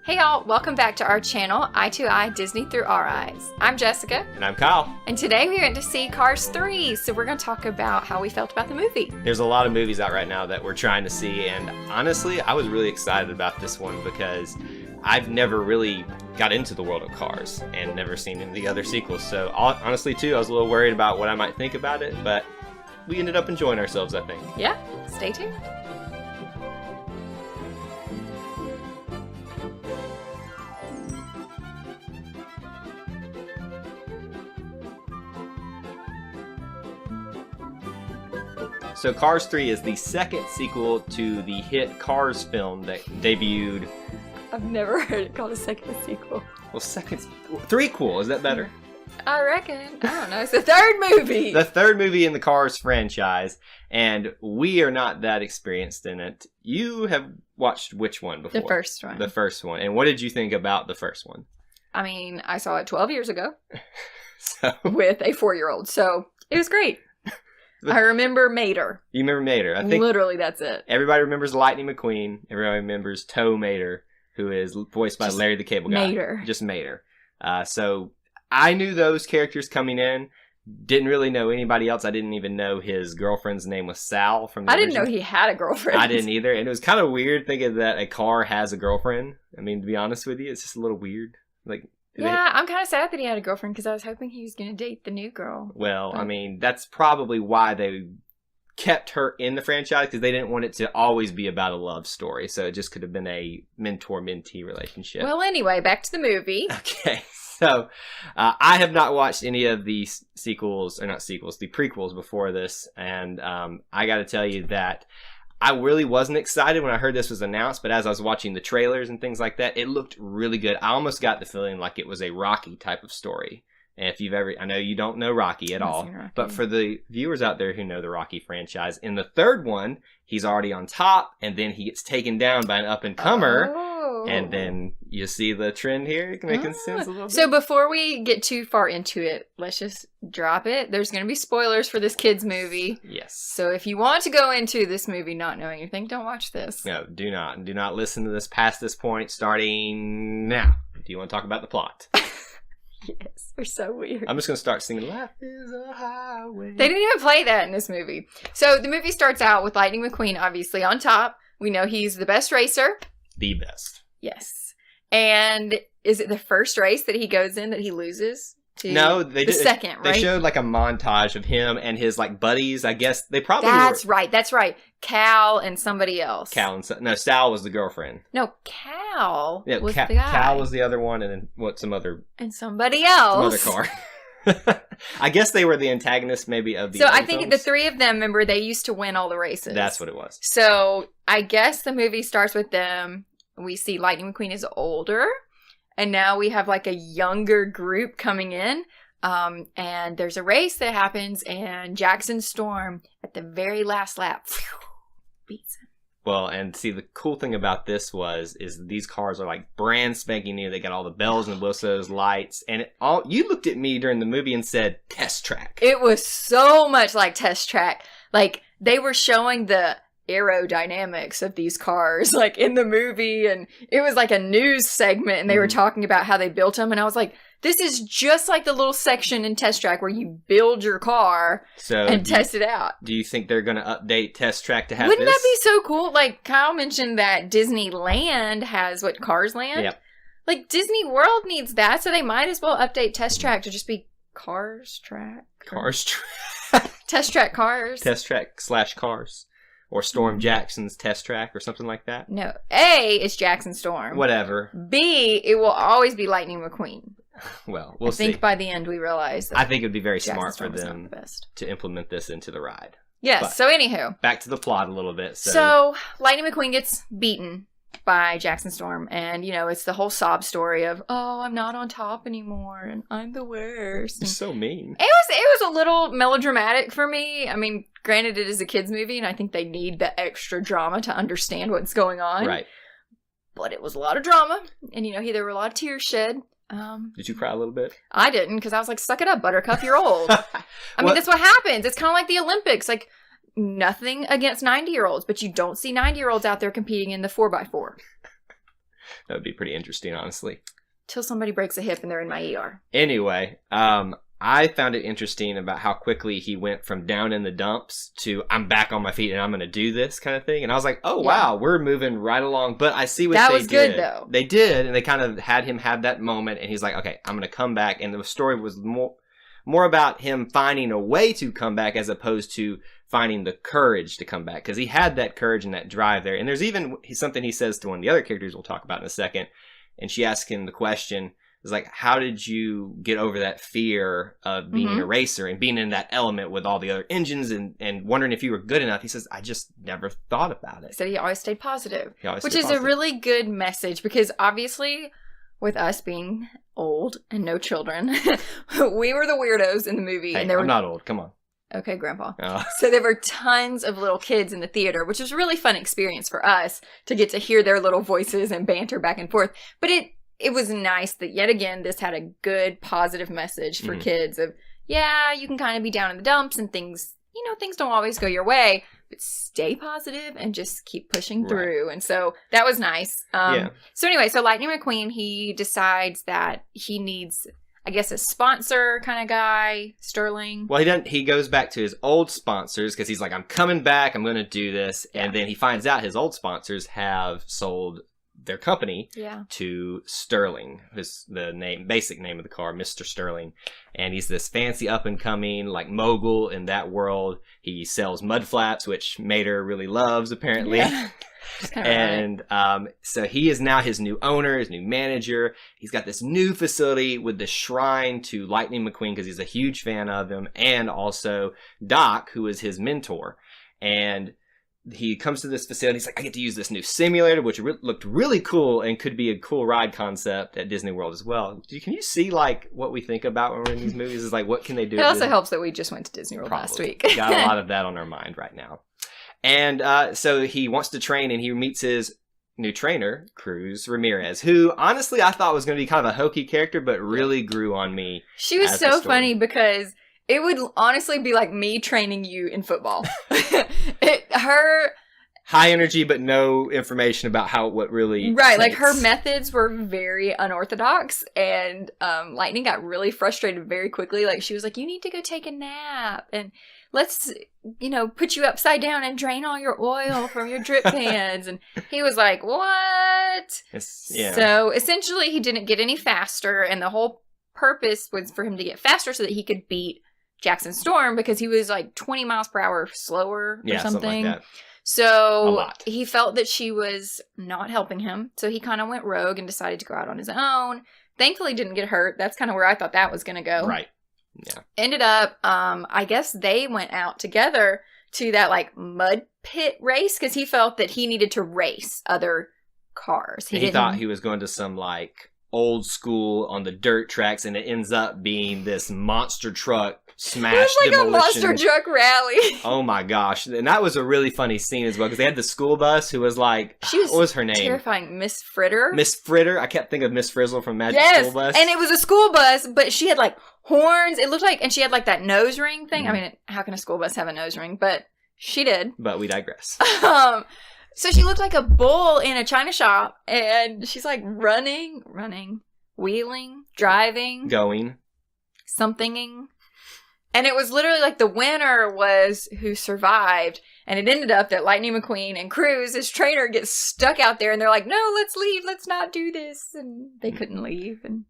Hey y'all, welcome back to our channel, Eye to Eye Disney Through Our Eyes. I'm Jessica. And I'm Kyle. And today we went to see Cars 3, so we're going to talk about how we felt about the movie. There's a lot of movies out right now that we're trying to see, and honestly, I was really excited about this one because I've never really got into the world of Cars and never seen any of the other sequels. So honestly, too, I was a little worried about what I might think about it, but we ended up enjoying ourselves, I think. Yeah, stay tuned. So Cars 3 is the second sequel to the hit Cars film that debuted. I've never heard it called a second sequel. Well, threequel, is that better? I reckon. I don't know. It's the third movie. The third movie in the Cars franchise, and we are not that experienced in it. You have watched which one before? The first one. The first one. And what did you think about the first one? I mean, I saw it 12 years ago So with a 4-year-old, so it was great. I remember Mater. You remember Mater? I think literally that's it. everybody remembers Lightning McQueen. Everybody remembers Tow Mater, who is voiced by Just Larry the Cable Guy. Mater. Just Mater. So I knew those characters coming in. Didn't really know anybody else. I didn't even know his girlfriend's name was Sal from the I didn't know original. he had a girlfriend. I didn't either. And it was kind of weird thinking that a car has a girlfriend. I mean, to be honest with you, it's just a little weird. Like, Yeah, I'm kind of sad that he had a girlfriend because I was hoping he was going to date the new girl. Well, I mean, that's probably why they kept her in the franchise, because they didn't want it to always be about a love story. So it just could have been a mentor-mentee relationship. Well, anyway, back to the movie. Okay, so I have not watched any of the sequels, or not sequels, the prequels before this. And I got to tell you that I really wasn't excited when I heard this was announced, but as I was watching the trailers and things like that, it looked really good. I almost got the feeling like it was a Rocky type of story. And if you've ever, I know you don't know Rocky at all, but for the viewers out there who know the Rocky franchise, in the third one, he's already on top, and then he gets taken down by an up-and-comer, and then you see the trend here, making sense a little bit. So before we get too far into it, let's just drop it. There's going to be spoilers for this kid's movie. Yes. So if you want to go into this movie not knowing anything, don't watch this. No, do not. Do not listen to this past this point, starting now. Do you want to talk about the plot? Yes, they're so weird. I'm just going to start singing Life is a Highway. They didn't even play that in this movie. So the movie starts out with Lightning McQueen obviously on top. We know he's the best racer. The best. Yes. And is it the first race that he goes in that he loses? No, they did. Second, right? They showed like a montage of him and his like buddies. I guess they probably That's right. Cal and somebody else. Sal was the girlfriend. No, Cal Yeah, was the guy. Cal was the other one, and then And somebody else. some other car. I guess they were the antagonists maybe of the So other I think films. the three of them, remember, they used to win all the races. That's what it was. So I guess the movie starts with them. We see Lightning McQueen is older. And now we have like a younger group coming in. And there's a race that happens, and Jackson Storm at the very last lap beats him. Well, and see, the cool thing about this is these cars are like brand spanking new. They got all the bells and whistles, lights, and you looked at me during the movie and said test track. It was so much like Test Track. Like they were showing the aerodynamics of these cars like in the movie, and it was like a news segment, and they were talking about how they built them, and I was like, this is just like the little section in Test Track where you build your car and test it out. Do you think they're going to update Test Track to have Wouldn't this? that be so cool? Like Kyle mentioned that Disneyland has Cars Land? Yep. Like Disney World needs that, so they might as well update Test Track to just be Cars Track. Test Track Cars. Test Track / Cars. Or Storm Jackson's Test Track or something like that. No. A, it's Jackson Storm. Whatever. B, it will always be Lightning McQueen. Well, we'll see. I think by the end we realize that I think it would be very Jackson smart Storm for is them not the best. to implement this into the ride. Yes, But so anywho. back to the plot a little bit. So Lightning McQueen gets beaten by Jackson Storm, and it's the whole sob story of, oh, I'm not on top anymore and I'm the worst. It's so mean. It was a little melodramatic for me. I mean, granted it is a kids movie, and I think they need the extra drama to understand what's going on. Right. But it was a lot of drama, and there were a lot of tears shed. Did you cry a little bit? I didn't, because I was like, suck it up, Buttercup, you're old. I mean, that's what happens. It's kind of like the Olympics. Like, nothing against 90-year-olds, but you don't see 90-year-olds out there competing in the 4x4. That would be pretty interesting, honestly. Till somebody breaks a hip and they're in my ER. Anyway, I found it interesting about how quickly he went from down in the dumps to I'm back on my feet and I'm going to do this kind of thing. And I was like, oh, wow, we're moving right along. But I see what that they was did. Good, though. They did, and they kind of had him have that moment. And he's like, okay, I'm going to come back. And the story was more about him finding a way to come back as opposed to finding the courage to come back. Because he had that courage and that drive there. And there's even something he says to one of the other characters we'll talk about in a second. And she asks him the question, is like, how did you get over that fear of being a racer and being in that element with all the other engines and wondering if you were good enough? He says, I just never thought about it. He said he always stayed positive. Which is a really good message because obviously with us being old and no children, we were the weirdos in the movie. Hey, and there I'm not old. Come on. Okay, Grandpa. So there were tons of little kids in the theater, which was a really fun experience for us to get to hear their little voices and banter back and forth. But it was nice that, yet again, this had a good, positive message for kids of, yeah, you can kind of be down in the dumps and things, things don't always go your way, but stay positive and just keep pushing through. And so that was nice. So anyway, so Lightning McQueen, he decides that he needs, I guess, a sponsor kind of guy, Sterling. Well, he goes back to his old sponsors because he's like, I'm coming back, I'm going to do this. Yeah. And then he finds out his old sponsors have sold their company to Sterling, the basic name of the car, Mr. Sterling. And he's this fancy up-and-coming, like, mogul in that world. He sells mud flaps, which Mater really loves, apparently. Yeah. And so he is now his new owner, his new manager. He's got this new facility with the shrine to Lightning McQueen because he's a huge fan of him, and also Doc, who is his mentor. And he comes to this facility. He's like, I get to use this new simulator, which looked really cool and could be a cool ride concept at Disney World as well. Can you see like what we think about when we're in these movies? Is like, what can they do? It also helps that we just went to Disney World last week. Got a lot of that on our mind right now. And so he wants to train, and he meets his new trainer, Cruz Ramirez, who honestly I thought was going to be kind of a hokey character, but really grew on me. She was so funny because it would honestly be like me training you in football. Her high energy, but no information about what really right. Like her methods were very unorthodox, and Lightning got really frustrated very quickly. Like she was like, "You need to go take a nap, and let's put you upside down and drain all your oil from your drip pans." And he was like, "What?" Yeah. So essentially, he didn't get any faster, and the whole purpose was for him to get faster so that he could beat Jackson Storm because he was like 20 miles per hour slower or something like that. So he felt that she was not helping him. So he kind of went rogue and decided to go out on his own. Thankfully didn't get hurt. That's kind of where I thought that was going to go. Right. Yeah. Ended up, I guess they went out together to that like mud pit race because he felt that he needed to race other cars. He thought he was going to some like old school on the dirt tracks, and it ends up being this monster truck smash demolition. It was like a monster truck rally. Oh my gosh. And that was a really funny scene as well because they had the school bus who was like, what was her name? Terrifying. Miss Fritter. Miss Fritter. I kept thinking of Miss Frizzle from Magic School Bus. And it was a school bus, but she had like horns. It looked like, and she had like that nose ring thing. I mean, how can a school bus have a nose ring? But she did. But we digress. So she looked like a bull in a china shop, and she's like running, wheeling, driving, going, somethinging. And it was literally like the winner was who survived. And it ended up that Lightning McQueen and Cruz, his trainer, gets stuck out there, and they're like, no, let's leave. Let's not do this. And they couldn't leave. And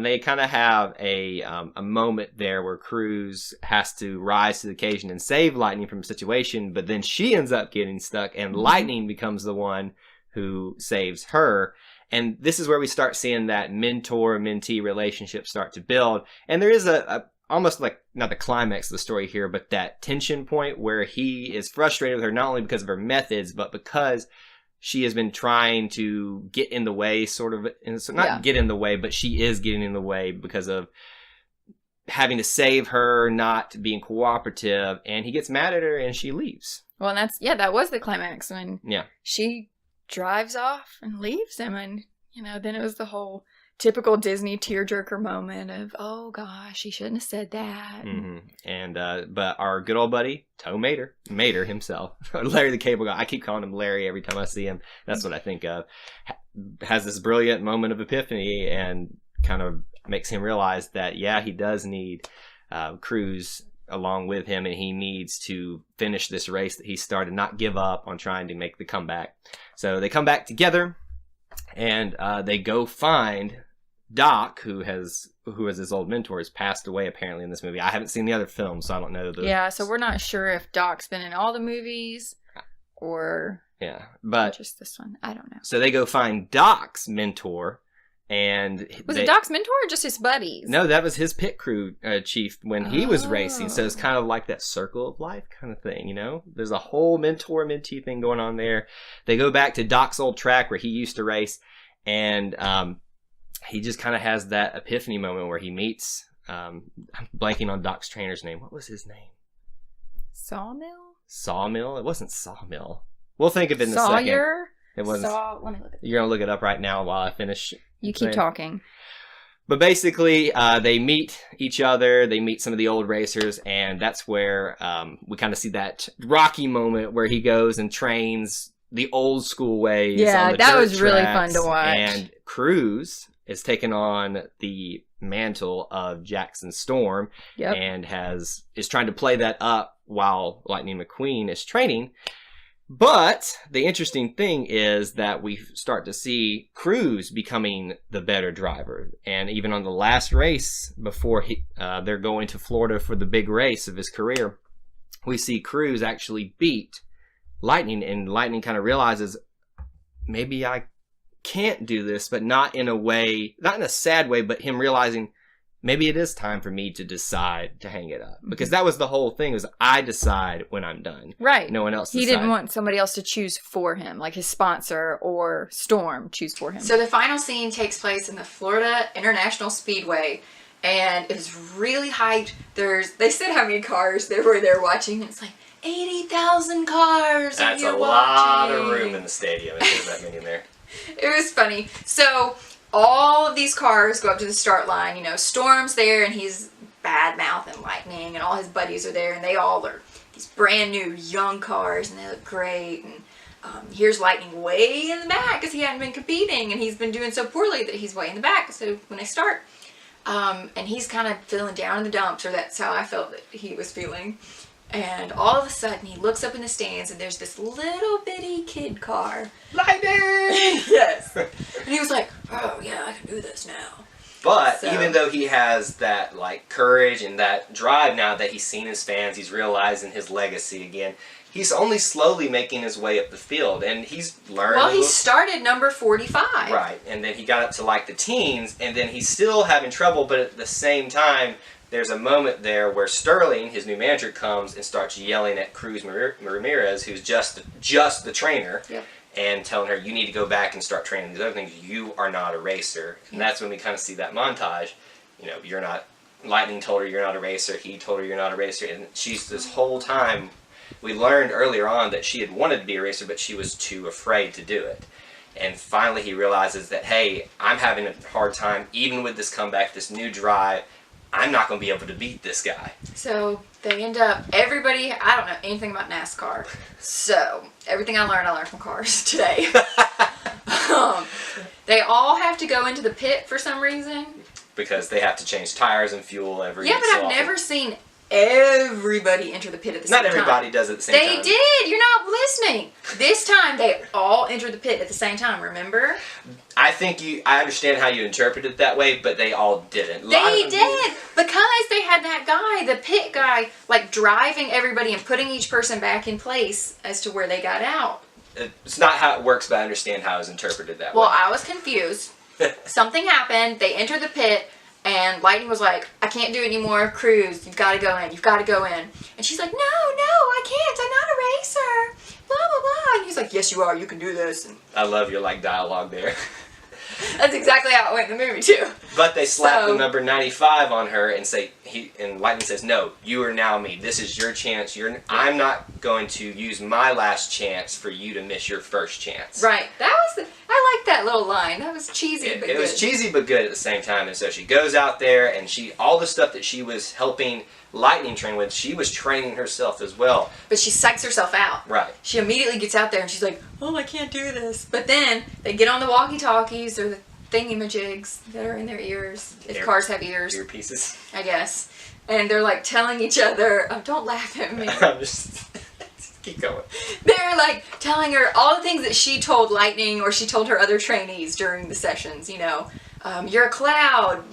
they kind of have a moment there where Cruz has to rise to the occasion and save Lightning from a situation, but then she ends up getting stuck, and Lightning becomes the one who saves her. And this is where we start seeing that mentor-mentee relationship start to build. And there is a almost like, not the climax of the story here, but that tension point where he is frustrated with her not only because of her methods, but because she has been trying to get in the way, sort of. And so not get in the way, but she is getting in the way because of having to save her, not being cooperative. And he gets mad at her and she leaves. Well, and that was the climax when she drives off and leaves him. And, then it was the whole typical Disney tearjerker moment of, oh gosh, he shouldn't have said that. Mm-hmm. And but our good old buddy Mater himself, Larry the Cable Guy. I keep calling him Larry every time I see him. That's what I think of. Has this brilliant moment of epiphany and kind of makes him realize that he does need Cruz along with him, and he needs to finish this race that he started, not give up on trying to make the comeback. So they come back together, and they go find Doc, who is his old mentor, has passed away apparently in this movie. I haven't seen the other films, so I don't know. So we're not sure if Doc's been in all the movies or but just this one. I don't know. So they go find Doc's mentor, and was it Doc's mentor or just his buddies? No, that was his pit crew chief when he was racing. So it's kind of like that circle of life kind of thing, There's a whole mentor-mentee thing going on there. They go back to Doc's old track where he used to race, and he just kind of has that epiphany moment where he meets, I'm blanking on Doc's trainer's name. What was his name? Sawmill? It wasn't Sawmill. We'll think of it in a second. Sawyer? It wasn't. Let me look at it. You're going to look it up right now while I finish. You keep talking. But basically, they meet each other. They meet some of the old racers, and that's where we kind of see that Rocky moment where he goes and trains the old school ways. Yeah, that was really fun to watch. And Cruz is taking on the mantle of Jackson Storm, and is trying to play that up while Lightning McQueen is training. But the interesting thing is that we start to see Cruz becoming the better driver. And even on the last race before they're going to Florida for the big race of his career, we see Cruz actually beat Lightning, and Lightning kind of realizes, maybe I can't do this, but not in a sad way, but him realizing maybe it is time for me to decide to hang it up. Because that was the whole thing, was I decide when I'm done. Right. No one else He didn't want somebody else to choose for him, like his sponsor or Storm choose for him. So the final scene takes place in the Florida International Speedway, and it was really hyped. They said how many cars there were there watching, and it's like 80,000 cars. That's a lot of room in the stadium. There's that many in there. It was funny. So all of these cars go up to the start line. Storm's there, and he's bad-mouthing Lightning, and all his buddies are there, and they all are these brand new young cars, and they look great. And here's Lightning way in the back because he hadn't been competing, and he's been doing so poorly that he's way in the back. So when they start, and he's kind of feeling down in the dumps, or that's how I felt that he was feeling. And all of a sudden, he looks up in the stands, and there's this little bitty kid car. Lightning! Yes. And he was like, oh, yeah, I can do this now. But even though he has that courage and that drive now that he's seen his fans, he's realizing his legacy again, he's only slowly making his way up the field. And he's learned... Well, he started number 45. Right. And then he got up to the teens, and then he's still having trouble, but at the same time... There's a moment there where Sterling, his new manager, comes and starts yelling at Cruz Ramirez, who's just the trainer, and telling her, you need to go back and start training these other things. You are not a racer. And that's when we kind of see that montage. You're not... Lightning told her you're not a racer. He told her you're not a racer. And she's this whole time... We learned earlier on that she had wanted to be a racer, but she was too afraid to do it. And finally he realizes that, hey, I'm having a hard time, even with this comeback, this new drive... I'm not going to be able to beat this guy. So they end up, everybody, I don't know anything about NASCAR. So everything I learned from cars today. They all have to go into the pit for some reason. Because they have to change tires and fuel every so often. Yeah, but I've never seen everybody enter the pit at the same time. Not everybody does it at the same time. They did! You're not listening! This time, they all entered the pit at the same time, remember? I understand how you interpret it that way, but they all didn't. They did! Because they had that guy, the pit guy, driving everybody and putting each person back in place as to where they got out. It's not how it works, but I understand how it's interpreted that way. Well, I was confused. Something happened, they entered the pit, and Lightning was like, I can't do it anymore. Cruz, you've got to go in. You've got to go in. And she's like, no, I can't. I'm not a racer. Blah, blah, blah. And he's like, yes, you are. You can do this. And I love your dialogue there. That's exactly how it went in the movie, too. But they slap the number 95 on her and say, and Lightning says, "No, you are now me. This is your chance. I'm not going to use my last chance for you to miss your first chance." Right. I like that little line. That was cheesy, but good. It was cheesy but good at the same time. And so she goes out there, and all the stuff that she was helping Lightning train with, she was training herself as well. But she psychs herself out. Right. She immediately gets out there and she's like, "Oh, I can't do this." But then they get on the walkie-talkies or the thingamajigs that are in their ears. If cars have ears. Earpieces. I guess. And they're like telling each other, "Oh, don't laugh at me." I'm just keep going. They're like telling her all the things that she told Lightning or she told her other trainees during the sessions. You're a cloud.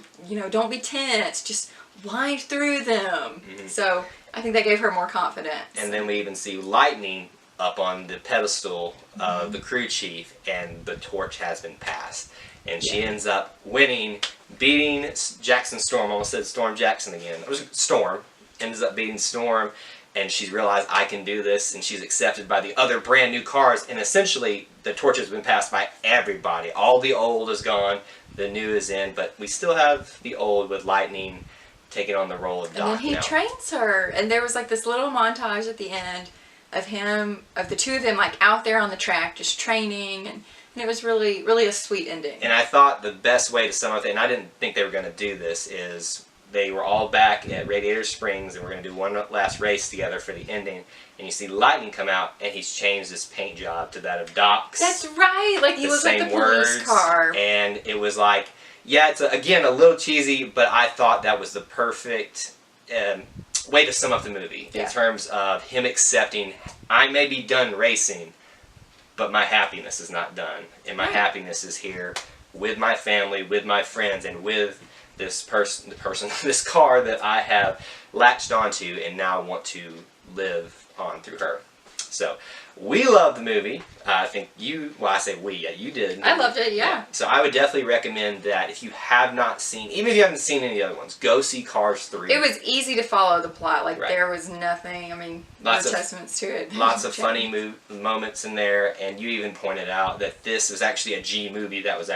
Don't be tense. Just wind through them. Mm-hmm. So I think that gave her more confidence. And then we even see Lightning up on the pedestal of the crew chief, and the torch has been passed. And she ends up winning, beating Jackson Storm. I almost said Storm Jackson again. It was Storm. Ends up beating Storm, and she's realized, I can do this, and she's accepted by the other brand new cars. And essentially, the torch has been passed by everybody. All the old is gone, the new is in, but we still have the old with Lightning taking on the role of Doc now. And then he trains her, and there was like this little montage at the end of the two of them like out there on the track just training, and it was really, really a sweet ending. And I thought the best way to sum up it, and I didn't think they were going to do this, is they were all back at Radiator Springs and we're going to do one last race together for the ending. And you see Lightning come out, and he's changed his paint job to that of Doc's. That's right. Like he looks like the police car. And it was like, yeah, it's again a little cheesy, but I thought that was the perfect way to sum up the movie in terms of him accepting, I may be done racing, but my happiness is not done, and my happiness is here with my family, with my friends, and with this this car that I have latched onto and now want to live on through her. So we love the movie. I think I say we, you did. I loved it, yeah. So I would definitely recommend that if you have not seen, even if you haven't seen any other ones, go see Cars 3. It was easy to follow the plot. Like there was nothing, no testaments to it. Lots of funny moments in there, and you even pointed out that this was actually a G movie that was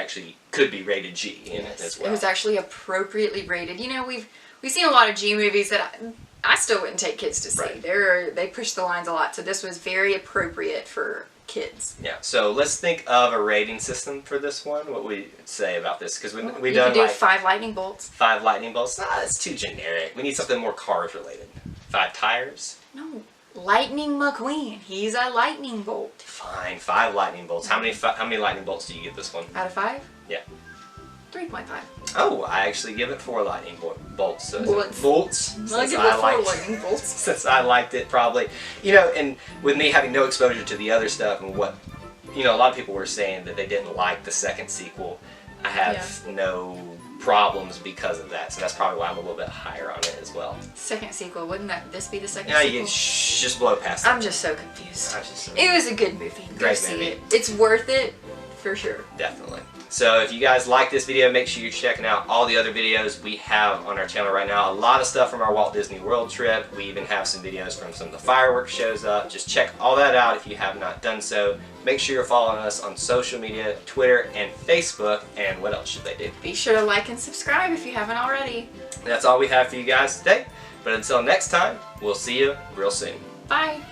could be rated G in it as well. It was actually appropriately rated. We've seen a lot of G movies that I still wouldn't take kids to see. Right. They push the lines a lot, so this was very appropriate for kids. Yeah. So let's think of a rating system for this one. What we say about this, because we could done do 5 lightning bolts. 5 lightning bolts. That's too generic. We need something more Cars related. 5 tires. No. Lightning McQueen. He's a lightning bolt. Fine. 5 lightning bolts. How many lightning bolts do you give this one? Out of 5? Yeah. 3.5. Oh, I actually give it 4 lightning bolts. So Bolts. I'll give it 4 lightning bolts. Since I liked it, probably. And with me having no exposure to the other stuff and what, a lot of people were saying that they didn't like the second sequel. I have no problems because of that, so that's probably why I'm a little bit higher on it as well. Second sequel, wouldn't this be the second sequel? Yeah, just blow past that. I'm just so confused. It was a good movie. Great movie. It. It's worth it, for sure. Definitely. So if you guys like this video, make sure you're checking out all the other videos we have on our channel right now. A lot of stuff from our Walt Disney World trip. We even have some videos from some of the fireworks shows up. Just check all that out if you have not done so. Make sure you're following us on social media, Twitter and Facebook. And what else should they do? Be sure to like and subscribe if you haven't already. That's all we have for you guys today. But until next time, we'll see you real soon. Bye.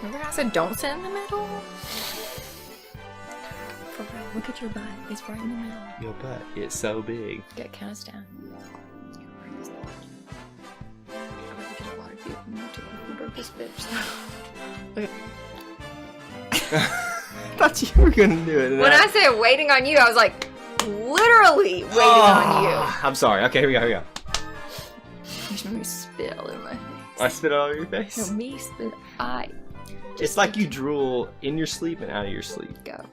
Remember I said don't sit in the middle? For real, look at your butt. It's right in the middle. Your butt, it's so big. Yeah, count us down. I'm gonna get a lot of people to broke this bitch. Okay. I thought you were gonna do it. When I said waiting on you, I was like literally waiting on you. I'm sorry. Okay, here we go. Just made me spill in my face. I spit all over your face? No, me spit. It's like you drool in your sleep and out of your sleep. Go.